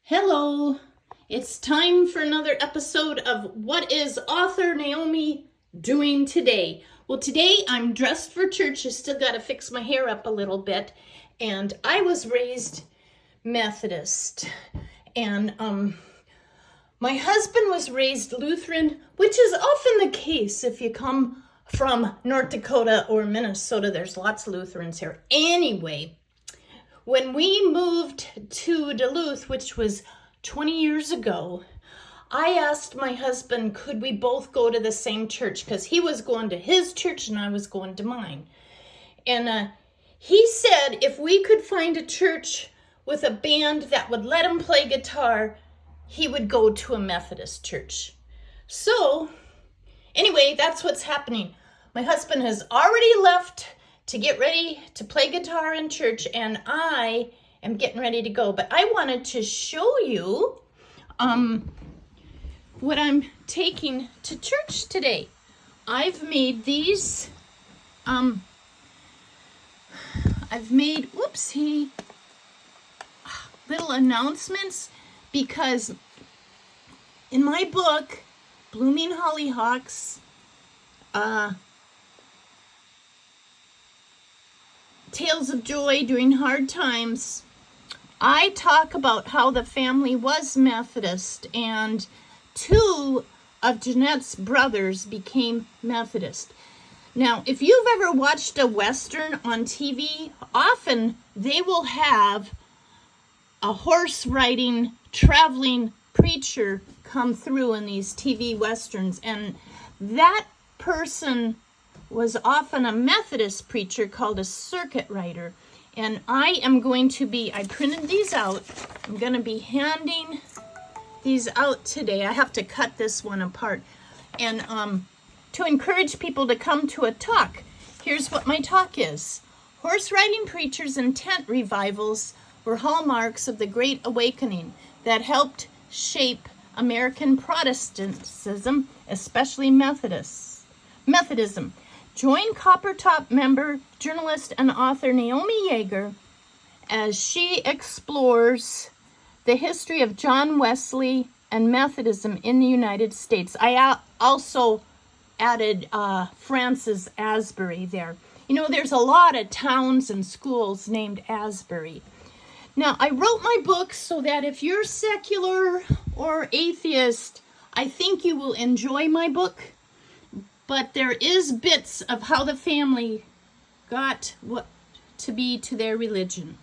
Hello, it's time for another episode of What is Author Naomi Doing Today? Well, today I'm dressed for church. I still got to fix my hair up a little bit. And I was raised Methodist. And my husband was raised Lutheran, which is often the case if you come from North Dakota or Minnesota. There's lots of Lutherans here. Anyway, when we moved to Duluth, which was 20 years ago, I asked my husband, could we both go to the same church? Because he was going to his church and I was going to mine. And he said if we could find a church with a band that would let him play guitar, he would go to a Methodist church. So, anyway, that's what's happening. My husband has already left to get ready to play guitar in church, and I am getting ready to go. But I wanted to show you what I'm taking to church today. I've made these, little announcements, because in my book, Blooming Hollyhocks, Tales of Joy During Hard Times, I talk about how the family was Methodist and two of Jeanette's brothers became Methodist. Now, if you've ever watched a Western on TV, often they will have a horse riding, traveling preacher come through in these TV Westerns, and that person was often a Methodist preacher called a circuit rider. And I printed these out. I'm going to be handing these out today. I have to cut this one apart. And to encourage people to come to a talk, here's what my talk is. Horse riding preachers and tent revivals were hallmarks of the Great Awakening that helped shape American Protestantism, especially Methodism. Join Copper Top member, journalist, and author Naomi Yeager as she explores the history of John Wesley and Methodism in the United States. I also added Francis Asbury there. You know, there's a lot of towns and schools named Asbury. Now, I wrote my book so that if you're secular or atheist, I think you will enjoy my book. But there is bits of how the family got what to be to their religion.